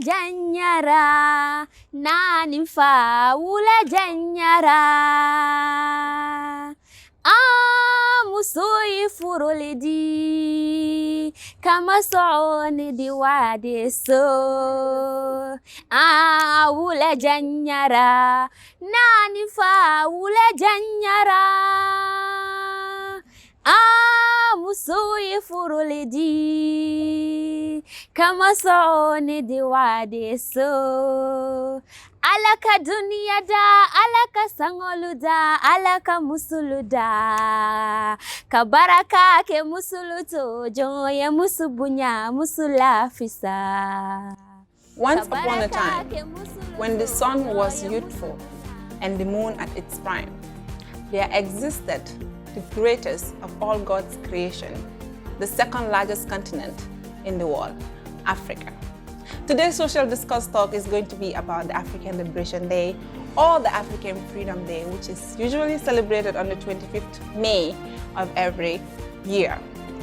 janyara nani fa wula janyara musui furulidi kama sooni di wade so wula janyara nani fa wula janyara musui furulidi kama sooni di wade so alaka dunia da alaka sangoluda alaka musuluda kabaraka ke musuluto joye musubunya musulafisa. Once upon a time, when the sun was youthful and the moon at its prime, there existed the greatest of all God's creation, the second largest continent in the world, Africa. Today's Social Discourse talk is going to be about the African Liberation Day or the African Freedom Day, which is usually celebrated on the 25th May of every year.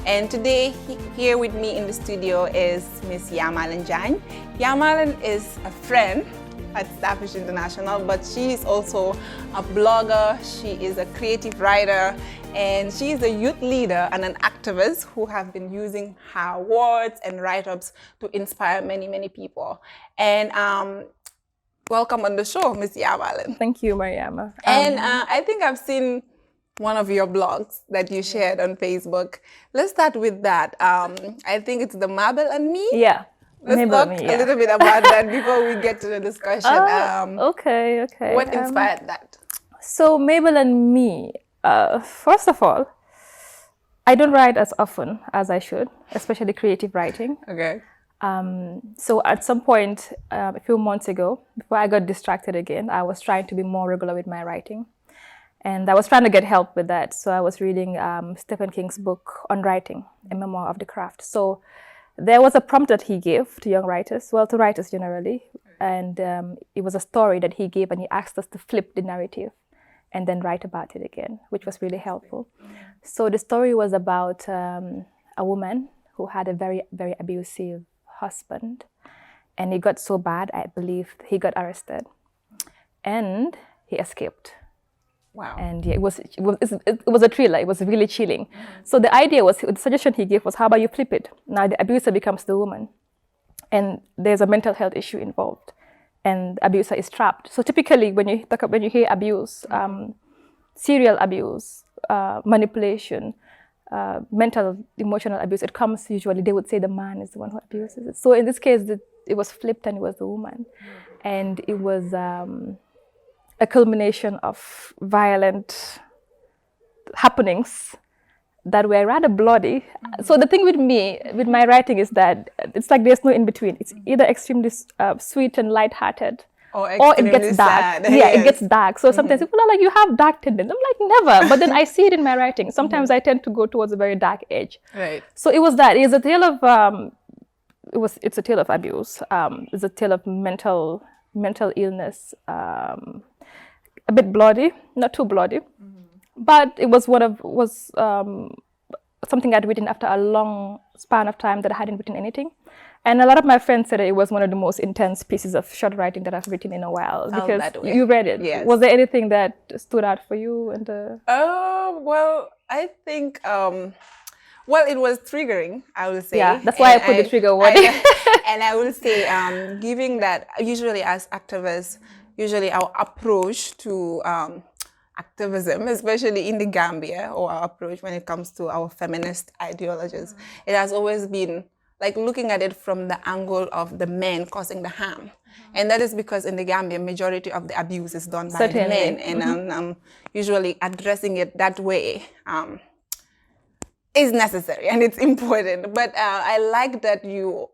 And today, here with me in the studio is Miss Yamalen Jane. Yamalen is a friend at Starfish International, but she is also a blogger, she is a creative writer, and she is a youth leader and an activist who have been using her words and write-ups to inspire many, many people. And welcome on the show, Miss Yamalen. Thank you, Mariama. And I think I've seen one of your blogs that you shared on Facebook. Let's start with that. I think it's the Marble and Me. Yeah. Let's talk a little bit about that before we get to the discussion. Okay. What inspired that? So Mabel and Me, first of all, I don't write as often as I should, especially creative writing. Okay. So at some point, a few months ago, before I got distracted again, I was trying to be more regular with my writing. And I was trying to get help with that. So I was reading Stephen King's book on writing, A Memoir of the Craft. So there was a prompt that he gave to young writers, well, to writers generally. And it was a story that he gave, and he asked us to flip the narrative and then write about it again, which was really helpful. So the story was about a woman who had a very, very abusive husband. And it got so bad, I believe he got arrested. And he escaped. Wow. And yeah, it was a thriller. It was really chilling. So the idea was, the suggestion he gave was, how about you flip it? Now the abuser becomes the woman, and there's a mental health issue involved, and the abuser is trapped. So typically, when you hear abuse, serial abuse, manipulation, mental, emotional abuse, it comes usually, they would say the man is the one who abuses it. So in this case, it was flipped, and it was the woman, and it was a culmination of violent happenings that were rather bloody. So the thing with me, with my writing, is that it's like there's no in between. It's either extremely sweet and lighthearted, or it gets dark. Sad. Yeah, it gets dark. So sometimes people are like, you have dark tendencies. I'm like, never. But then I see it in my writing. Sometimes I tend to go towards a very dark edge. Right. So it was that. It's a tale of it's a tale of abuse. It's a tale of mental illness. A bit bloody, not too bloody, but it was something I'd written after a long span of time that I hadn't written anything. And a lot of my friends said it was one of the most intense pieces of short writing that I've written in a while, because you read it. Yes. Was there anything that stood out for you? Well, I think, it was triggering, I will say. Yeah, that's why I put the trigger word. And I will say, given that usually as activists, usually our approach to activism, especially in the Gambia, or our approach when it comes to our feminist ideologies, it has always been like looking at it from the angle of the men causing the harm. And that is because in the Gambia, majority of the abuse is done by the men. And usually addressing it that way is necessary and it's important. But I like that you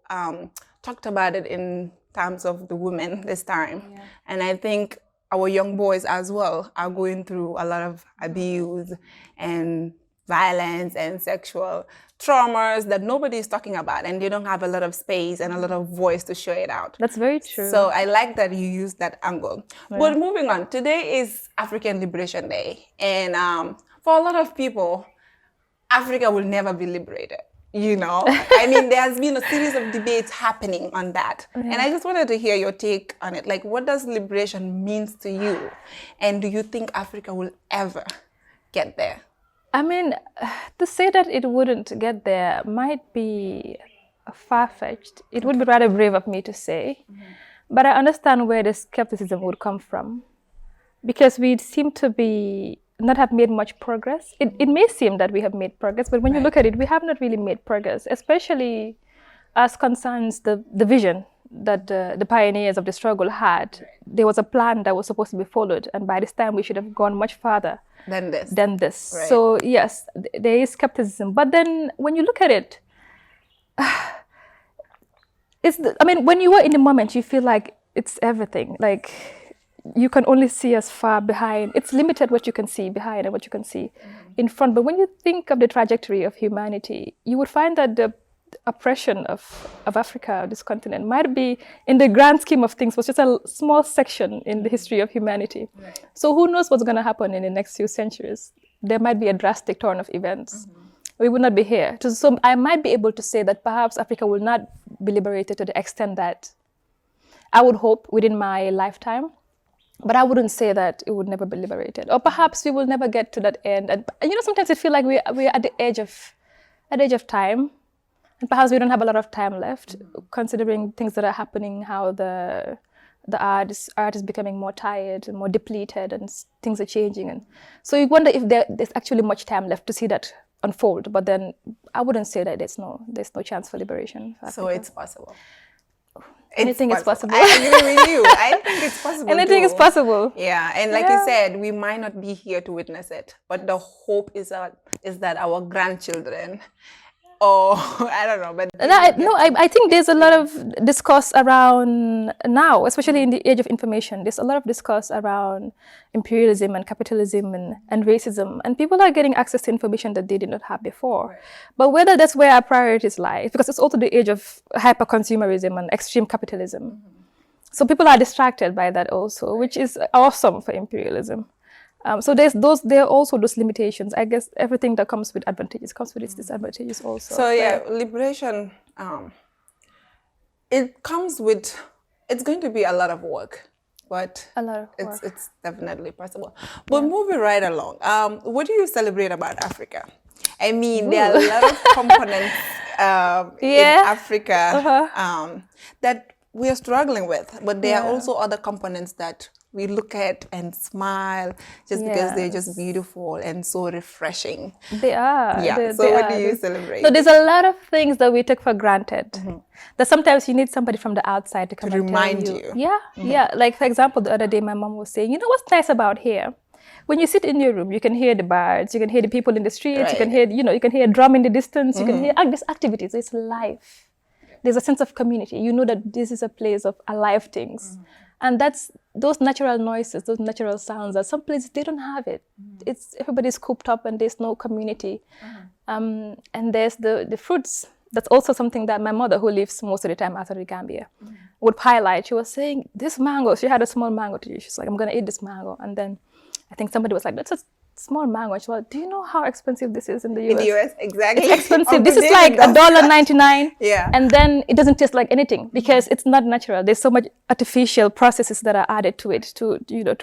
talked about it in terms of the women this time. Yeah. And I think our young boys as well are going through a lot of abuse and violence and sexual traumas that nobody is talking about, and they don't have a lot of space and a lot of voice to show it out. That's very true. So I like that you use that angle. Yeah. But moving on, today is African Liberation Day. And for a lot of people, Africa will never be liberated. you know? I mean, there has been a series of debates happening on that. And I just wanted to hear your take on it. Like, what does liberation means to you? And do you think Africa will ever get there? I mean, to say that it wouldn't get there might be far-fetched. It would be rather brave of me to say. But I understand where the skepticism would come from. Because we seem to be not have made much progress. It may seem that we have made progress, but when you look at it, we have not really made progress, especially as concerns the vision that the pioneers of the struggle had. There was a plan that was supposed to be followed, and by this time we should have gone much farther than this. Right. So yes, there is skepticism. But then when you look at it, when you are in the moment, you feel like it's everything. Like, you can only see as far behind. It's limited what you can see behind and what you can see in front. But when you think of the trajectory of humanity, you would find that the oppression of Africa, this continent, might be, in the grand scheme of things, was just a small section in the history of humanity. Right. So who knows what's going to happen in the next few centuries? There might be a drastic turn of events. We would not be here. So I might be able to say that perhaps Africa will not be liberated to the extent that I would hope within my lifetime. But I wouldn't say that it would never be liberated. Or perhaps we will never get to that end. And sometimes I feel like we're at the edge of time. And perhaps we don't have a lot of time left, considering things that are happening, how the art is becoming more tired and more depleted, and things are changing. And so you wonder if there's actually much time left to see that unfold. But then I wouldn't say that there's no chance for liberation for Africa. So it's possible. Anything is possible. I agree with you. I think it's possible. Anything is possible. Yeah, and like you said, we might not be here to witness it, but the hope is that our grandchildren, or I don't know, but I think there's a lot of discourse around now, especially in the age of information. There's a lot of discourse around imperialism and capitalism and racism, and people are getting access to information that they did not have before. Right. But whether that's where our priorities lie, because it's also the age of hyper-consumerism and extreme capitalism. So people are distracted by that also, which is awesome for imperialism. So there are also those limitations. I guess everything that comes with advantages comes with its disadvantages also. So yeah, liberation, it's going to be a lot of work, but it's definitely possible. But moving right along, what do you celebrate about Africa? I mean, there are a lot of components in Africa that we are struggling with, but there are also other components that we look at and smile just because they're just beautiful and so refreshing. They are. Yeah. So what do you celebrate? So there's a lot of things that we take for granted. That sometimes you need somebody from the outside to come and remind tell you. Yeah, yeah. Like, for example, the other day my mom was saying, you know what's nice about here? When you sit in your room, you can hear the birds, you can hear the people in the streets, you can hear, you can hear a drum in the distance, you can hear these activities. It's life. There's a sense of community. You know that this is a place of alive things. And that's those natural noises, those natural sounds that some places they don't have it. It's everybody's cooped up and there's no community. And there's the fruits. That's also something that my mother, who lives most of the time outside of the Gambia, would highlight. She was saying, this mango, she had a small mango to you. She's like, I'm gonna eat this mango. And then I think somebody was like, that's a small mango. And she was like, do you know how expensive this is in the US? In the US, exactly. It's expensive. This is like $1.99. Yeah. And then it doesn't taste like anything because it's not natural. There's so much artificial processes that are added to it to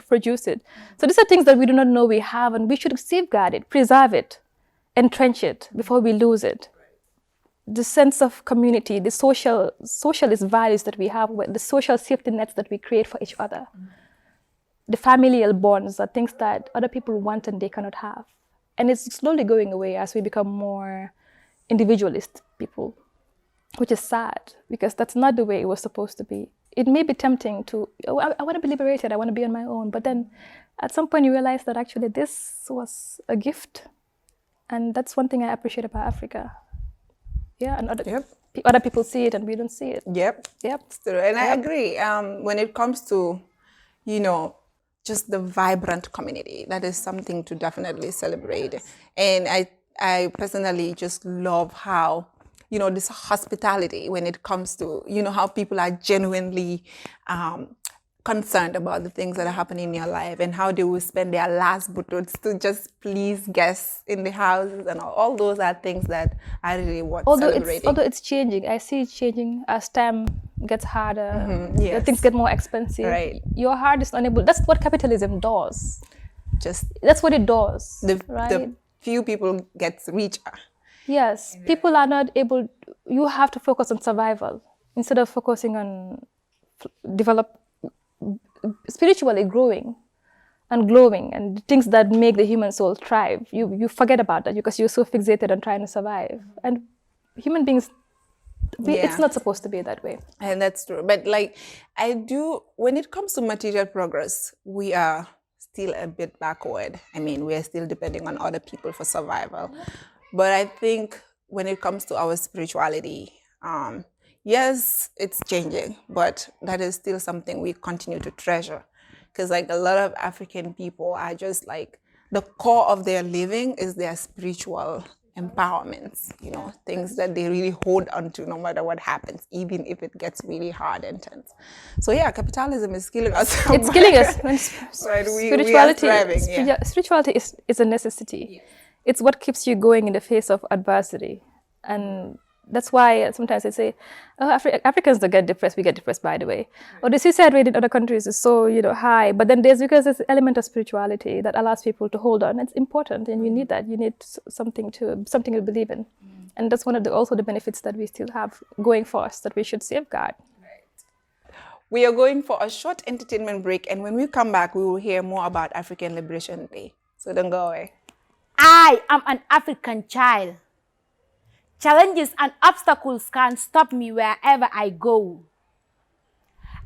produce it. So these are things that we do not know we have, and we should safeguard it, preserve it, entrench it before we lose it. The sense of community, the socialist values that we have, the social safety nets that we create for each other. The familial bonds are things that other people want and they cannot have. And it's slowly going away as we become more individualist people, which is sad because that's not the way it was supposed to be. It may be tempting to, I want to be liberated, I want to be on my own. But then at some point you realize that actually this was a gift. And that's one thing I appreciate about Africa. Yeah, and other people see it and we don't see it. Yep. It's true. And I agree. When it comes to, just the vibrant community, that is something to definitely celebrate. And I personally just love how, this hospitality when it comes to, how people are genuinely concerned about the things that are happening in your life and how they will spend their last butots to just please guests in the houses, and all those are things that I really want celebrating. Although it's changing, I see it changing as time gets harder, Yes. things get more expensive. Right. Your heart is unable. That's what capitalism does. That's what it does. Right. The few people get richer. Yes, people are not able. You have to focus on survival instead of focusing on spiritually growing and glowing and things that make the human soul thrive. You forget about that because you're so fixated on trying to survive. And human beings, it's not supposed to be that way. And that's true. But when it comes to material progress, we are still a bit backward. I mean, we are still depending on other people for survival. But I think when it comes to our spirituality, yes, it's changing, but that is still something we continue to treasure. Because like a lot of African people are just like, the core of their living is their spiritual empowerments, things that they really hold on to no matter what happens, even if it gets really hard and tense. So yeah, capitalism is killing us. It's killing us. Right, we are thriving, spirituality is a necessity. Yes. It's what keeps you going in the face of adversity. And that's why sometimes I say, Africans don't get depressed. We get depressed, by the way. Or the suicide rate in other countries is so high. But then there's an element of spirituality that allows people to hold on. It's important, and you need that. You need something to believe in, and that's one of the benefits that we still have going for us that we should safeguard. Right. We are going for a short entertainment break, and when we come back, we will hear more about African Liberation Day. So don't go away. I am an African child. Challenges and obstacles can't stop me wherever I go.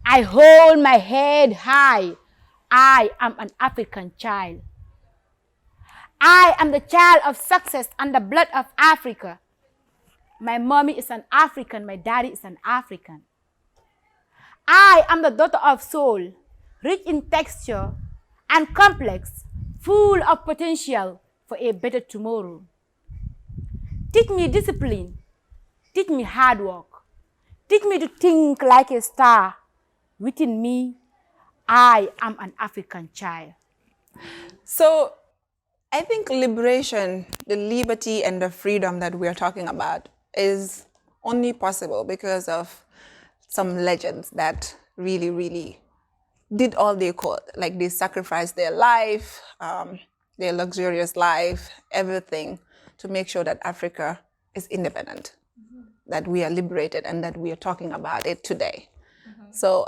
I hold my head high. I am an African child. I am the child of success and the blood of Africa. My mommy is an African, my daddy is an African. I am the daughter of soul, rich in texture and complex, full of potential for a better tomorrow. Teach me discipline. Teach me hard work. Teach me to think like a star. Within me, I am an African child. So I think liberation, the liberty and the freedom that we are talking about is only possible because of some legends that really, really did all they could. Like they sacrificed their life, their luxurious life, everything, to make sure that Africa is independent, that we are liberated, and that we are talking about it today. So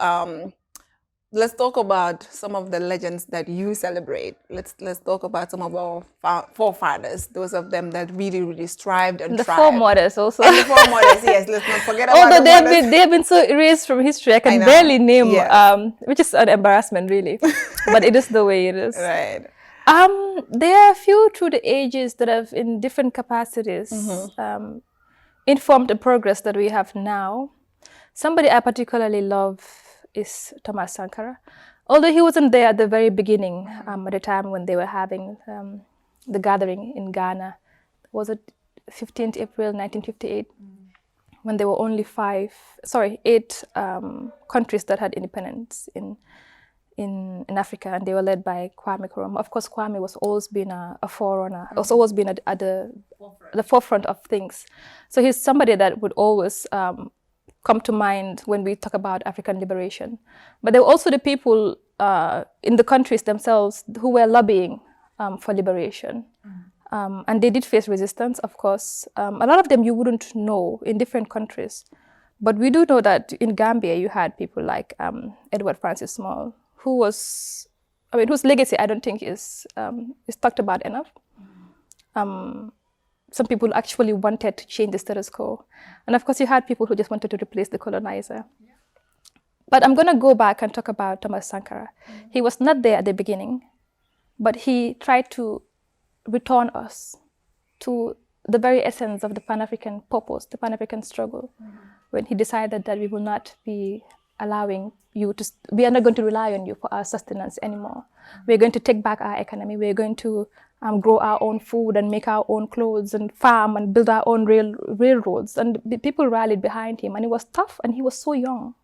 let's talk about some of the legends that you celebrate. Let's talk about some of our forefathers, those of them that really, really strived and the thrived. foremothers also. And the foremothers, yes. Let's not forget about Although the they have been so erased from history, I can barely name, which is an embarrassment, really. But it is the way it is. Right. There are a few through the ages that have, in different capacities, informed the progress that we have now. Somebody I particularly love is Thomas Sankara. Although he wasn't there at the very beginning, at the time when they were having the gathering in Ghana. Was it 15th April 1958? When there were only 8 countries that had independence in Africa, and they were led by Kwame Nkrumah. Of course, Kwame was always been a forerunner, also always been at the forefront of things. So he's somebody that would always come to mind when we talk about African liberation. But there were also the people in the countries themselves who were lobbying for liberation. And they did face resistance, of course. A lot of them you wouldn't know in different countries. But we do know that in Gambia, you had people like Edward Francis Small, whose legacy I don't think is talked about enough. Some people actually wanted to change the status quo. And of course, you had people who just wanted to replace the colonizer. Yeah. But I'm going to go back and talk about Thomas Sankara. He was not there at the beginning, but he tried to return us to the very essence of the Pan-African purpose, the Pan-African struggle, when he decided that we will not be allowing you to, we are not going to rely on you for our sustenance anymore. We're going to take back our economy. We're going to grow our own food and make our own clothes and farm and build our own railroads. And the people rallied behind him, and it was tough, and he was so young.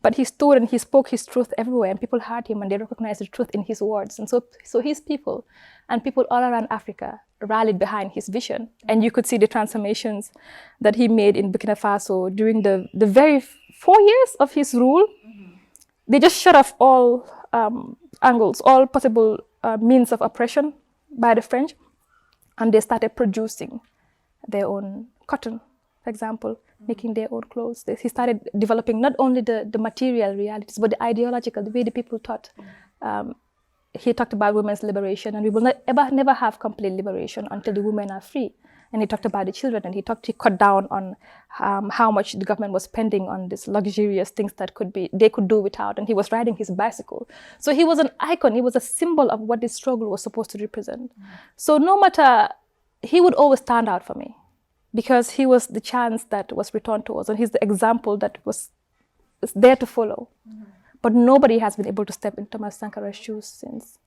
But he stood and he spoke his truth everywhere, and people heard him and they recognized the truth in his words. And so his people and people all around Africa rallied behind his vision. And you could see the transformations that he made in Burkina Faso during the very 4 years of his rule. They just shut off all angles, all possible means of oppression by the French, and they started producing their own cotton, for example, making their own clothes. He started developing not only the material realities, but the ideological, the way the people thought. He talked about women's liberation, and we will never have complete liberation until the women are free. And he talked about the children, and he cut down on how much the government was spending on these luxurious things that they could do without. And he was riding his bicycle. So he was an icon. He was a symbol of what this struggle was supposed to represent. So no matter, he would always stand out for me, because he was the chance that was returned to us, and he's the example that was there to follow. But nobody has been able to step in Thomas Sankara's shoes since.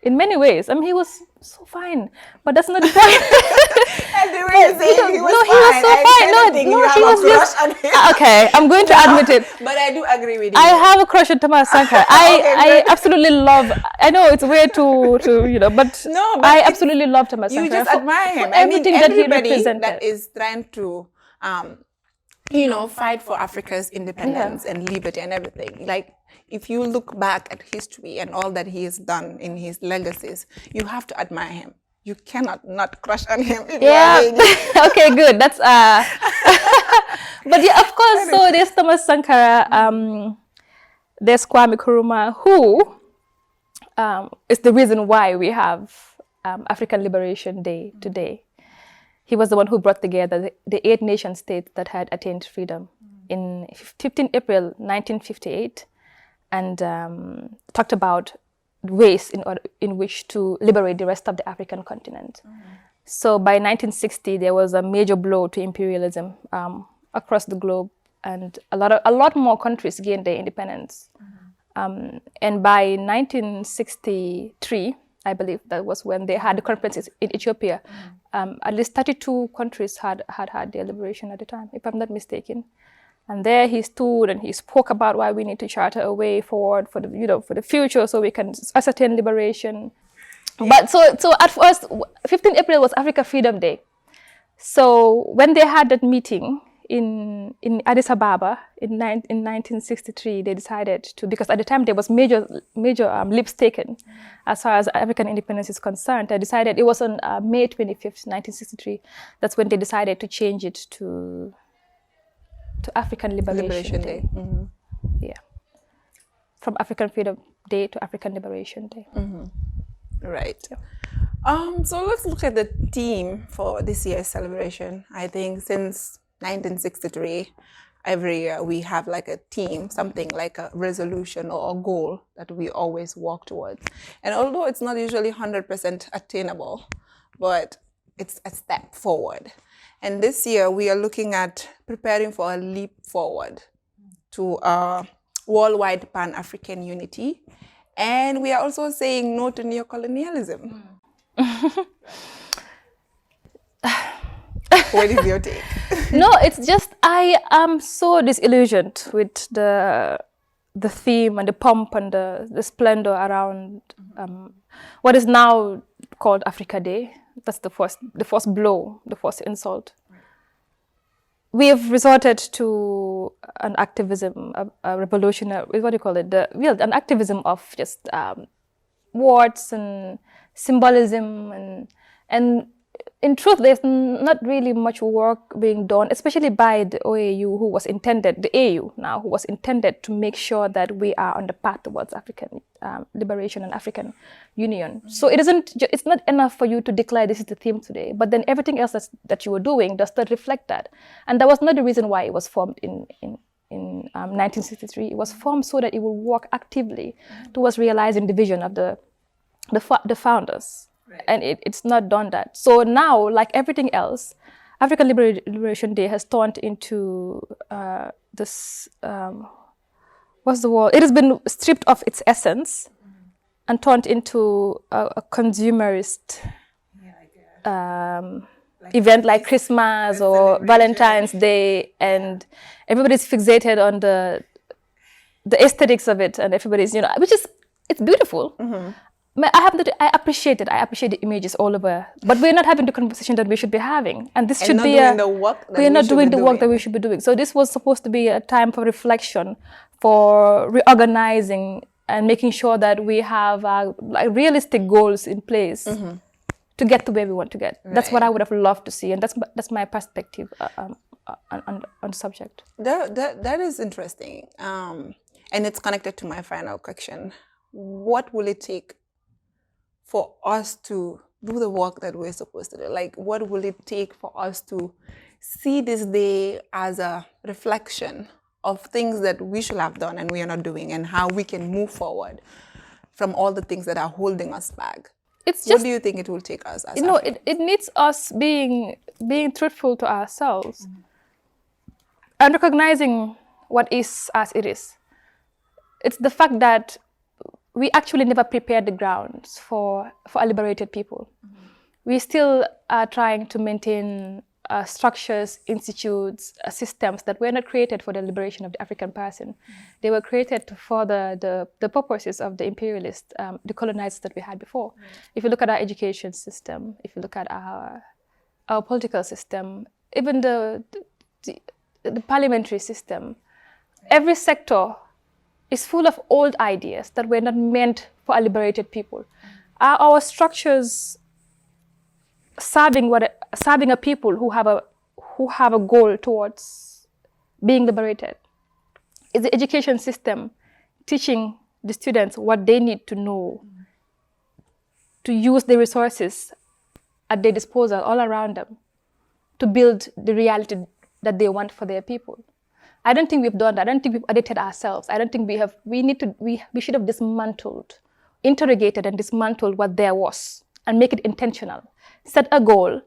In many ways, I mean, he was so fine, but that's not the point. And the way you say he was fine. He was so fine. No, he was just okay. I'm going to admit it. But I do agree with you. I have a crush on Thomas Sankara. I absolutely love. I know it's weird to but no, but I absolutely love Thomas Sankara. You just admire him. Everything that he everybody represented. that is trying to, fight for Africa's independence and liberty and everything. Like, if you look back at history and all that he has done in his legacies, you have to admire him. You cannot not crush on him. Okay, good. That's but yeah, of course. So there's Thomas Sankara. There's Kwame Nkrumah, who is the reason why we have African Liberation Day today. He was the one who brought together the 8 nation states that had attained freedom in 15 April 1958, and talked about ways in which to liberate the rest of the African continent. So by 1960, there was a major blow to imperialism across the globe, and a lot more countries gained their independence. And by 1963, I believe that was when they had the conferences in Ethiopia. At least 32 countries had their liberation at the time, if I'm not mistaken. And there he stood and he spoke about why we need to charter a way forward for the future, so we can ascertain liberation. But so at first, 15 April was Africa Freedom Day. So when they had that meeting in Addis Ababa in 1963, they decided to, because at the time there was major leaps taken as far as African independence is concerned. They decided, it was on May 25th, 1963, that's when they decided to change it to African Liberation Day. Yeah, from African Freedom Day to African Liberation Day. Right. Yeah. So let's look at the theme for this year's celebration. I think since 1963, every year we have like a theme, something like a resolution or a goal that we always walk towards. And although it's not usually 100% attainable, but it's a step forward. And this year we are looking at preparing for a leap forward to worldwide Pan-African unity. And we are also saying no to neocolonialism. What is your take? No, it's just I am so disillusioned with the theme and the pomp and the splendor around what is now called Africa Day. That's the first blow, the first insult. We have resorted to an activism, a revolutionary, what do you call it? An activism of just words and symbolism, and in truth, there's not really much work being done, especially by the OAU, who was intended to make sure that we are on the path towards African liberation and African union. So it's not enough for you to declare this is the theme today, but then everything else that you were doing does not reflect that. And that was not the reason why it was formed in 1963. It was formed so that it will work actively towards realizing the vision of the founders. Right. And it's not done that. So now, like everything else, African Liberation Day has turned into this, what's the word? It has been stripped of its essence and turned into a consumerist event like Christmas or Valentine's Day, and everybody's fixated on the aesthetics of it, and everybody's, which is, it's beautiful. I appreciate it. I appreciate the images all over, but we're not having the conversation that we should be having, and this should be the work that we're not doing the work that we should be doing. So this was supposed to be a time for reflection, for reorganizing, and making sure that we have realistic goals in place to get to where we want to get. Right. That's what I would have loved to see, and that's my perspective on the subject. That is interesting, and it's connected to my final question. What will it take for us to do the work that we're supposed to do? Like, what will it take for us to see this day as a reflection of things that we should have done and we are not doing, and how we can move forward from all the things that are holding us back? What do you think it will take us as it needs us being truthful to ourselves and recognizing what is as it is. It's the fact that we actually never prepared the grounds for a liberated people. We still are trying to maintain structures, institutes, systems that were not created for the liberation of the African person. They were created for the purposes of the imperialists, the colonizers that we had before. If you look at our education system, if you look at our political system, even the parliamentary system, every sector is full of old ideas that were not meant for a liberated people. Are our structures serving a people who have a goal towards being liberated? Is the education system teaching the students what they need to know to use the resources at their disposal all around them to build the reality that they want for their people? I don't think we've done that. I don't think we've edited ourselves. I don't think we have. We should have dismantled, interrogated and dismantled what there was and make it intentional. Set a goal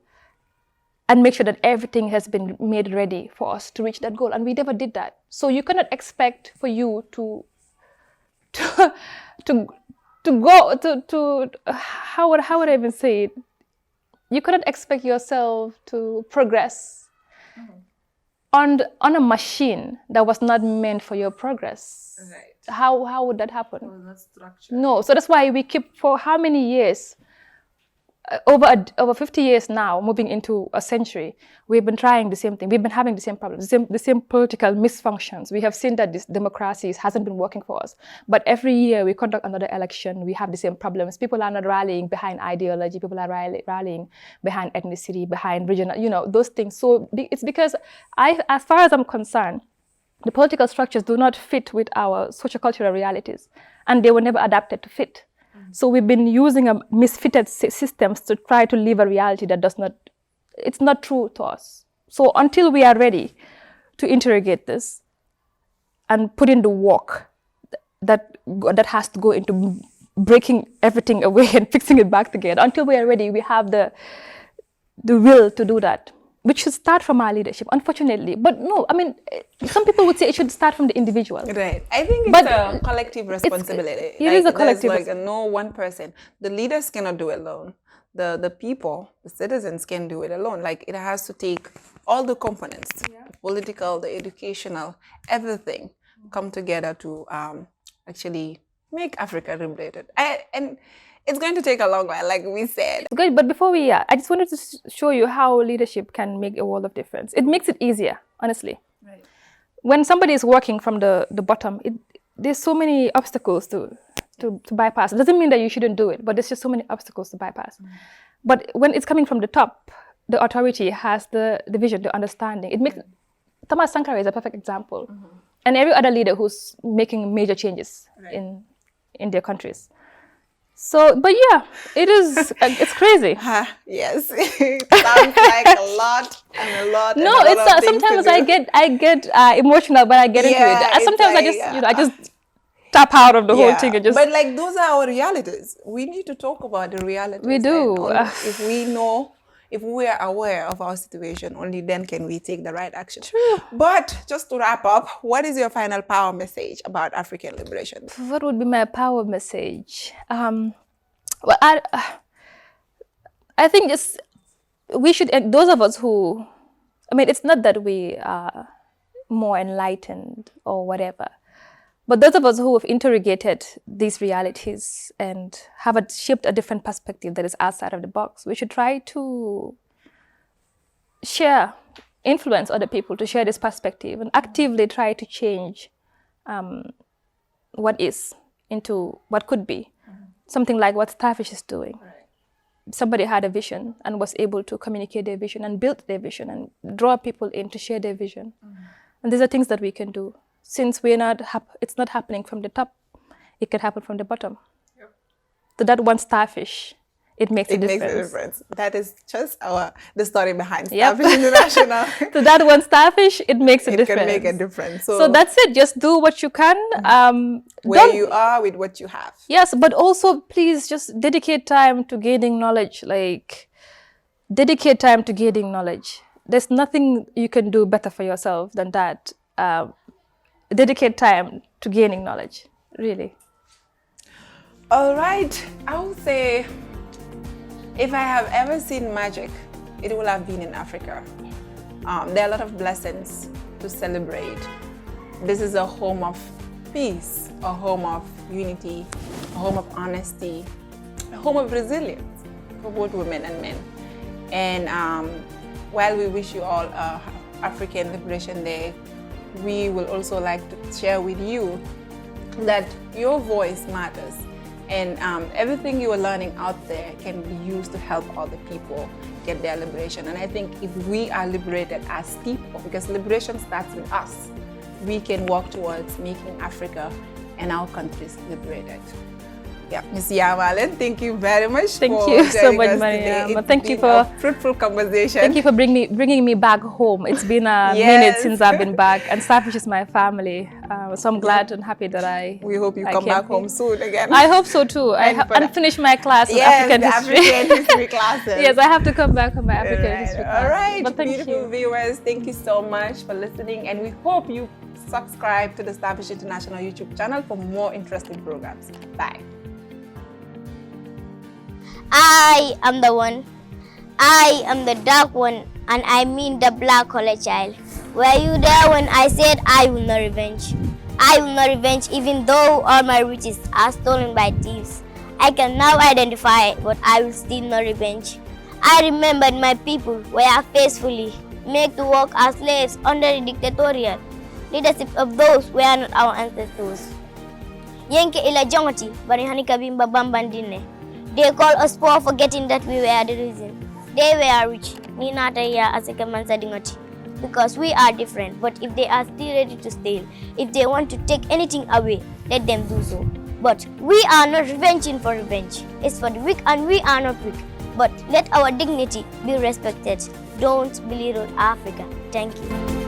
and make sure that everything has been made ready for us to reach that goal. And we never did that. So you cannot expect for you to go to how would I even say it? You cannot expect yourself to progress on a machine that was not meant for your progress. Right. How would that happen? Well, that's structure. No, so that's why we keep, for how many years, over 50 years now, moving into a century, we've been trying the same thing. We've been having the same problems, the same political misfunctions. We have seen that this democracy hasn't been working for us. But every year we conduct another election, we have the same problems. People are not rallying behind ideology. People are rallying behind ethnicity, behind regional, those things. So it's because as far as I'm concerned, the political structures do not fit with our sociocultural realities, and they were never adapted to fit. So we've been using misfitted systems to try to live a reality that it's not true to us. So until we are ready to interrogate this and put in the work that has to go into breaking everything away and fixing it back together, until we are ready, we have the will to do that, which should start from our leadership, unfortunately. But no, I mean, some people would say it should start from the individual. Right. I think it's a collective responsibility. It is a collective. There's no one person. The leaders cannot do it alone. The people, the citizens can do it alone. Like, it has to take all the components, the political, the educational, everything come together to actually make Africa liberated. And it's going to take a long while, like we said. Good, but before I just wanted to show you how leadership can make a world of difference. It makes it easier, honestly. Right. When somebody is working from the bottom, there's so many obstacles to bypass. It doesn't mean that you shouldn't do it, but there's just so many obstacles to bypass. But when it's coming from the top, the authority has the vision, the understanding. It makes Thomas Sankara is a perfect example, and every other leader who's making major changes in their countries. So, but yeah, it's crazy. Yes, it sounds like a lot and a lot. No, it's sometimes I get emotional when I get into it. Sometimes I just tap out of the whole thing and just. But like, those are our realities. We need to talk about the realities. We do. If we know, if we are aware of our situation, only then can we take the right action. True. But just to wrap up, what is your final power message about African liberation? What would be my power message? Well, I think just we should, those of us who, I mean, it's not that we are more enlightened or whatever, But those of us who have interrogated these realities and have shaped a different perspective that is outside of the box, we should try to influence other people to share this perspective and actively try to change what is into what could be. Something like what Starfish is doing. Somebody had a vision and was able to communicate their vision and build their vision and draw people in to share their vision. And these are things that we can do. Since it's not happening from the top, it can happen from the bottom. Yep. So that one Starfish, it makes a difference. That is just the story behind Starfish International. So that one Starfish, it makes a difference. It can make a difference. So that's it. Just do what you can. Where you are with what you have. Yes, but also please just dedicate time to gaining knowledge. Dedicate time to gaining knowledge. There's nothing you can do better for yourself than that. Dedicate time to gaining knowledge, really. All right, I would say if I have ever seen magic, it will have been in Africa. There are a lot of blessings to celebrate. This is a home of peace, a home of unity, a home of honesty, a home of resilience for both women and men. And while we wish you all African Liberation Day, we will also like to share with you that your voice matters, and everything you are learning out there can be used to help other people get their liberation. And I think if we are liberated as people, because liberation starts with us, we can work towards making Africa and our countries liberated. Yeah, Ms. Yamalen, thank you very much. Thank you so much, Mariam. Thank you for a fruitful conversation. Thank you for bringing me back home. It's been a minute since I've been back, and Starfish is my family. So I'm glad and happy that we hope you come back home soon again. I hope so too. I finished my class in African history. African history classes. Yes, I have to come back on my African history class. All right, but beautiful viewers, thank you so much for listening, and we hope you subscribe to the Starfish International YouTube channel for more interesting programs. Bye. I am the one. I am the dark one, and I mean the black collar child. Were you there when I said I will not revenge? I will not revenge even though all my riches are stolen by thieves. I can now identify, but I will still not revenge. I remembered my people were faithfully made to work as slaves under the dictatorial leadership of those who were not our ancestors. Yenke ila jongoti bari hanika bimba bambandine. They call us poor, forgetting that we were the reason. They were rich, because we are different. But if they are still ready to steal, if they want to take anything away, let them do so. But we are not revenging for revenge. It's for the weak, and we are not weak. But let our dignity be respected. Don't belittle Africa. Thank you.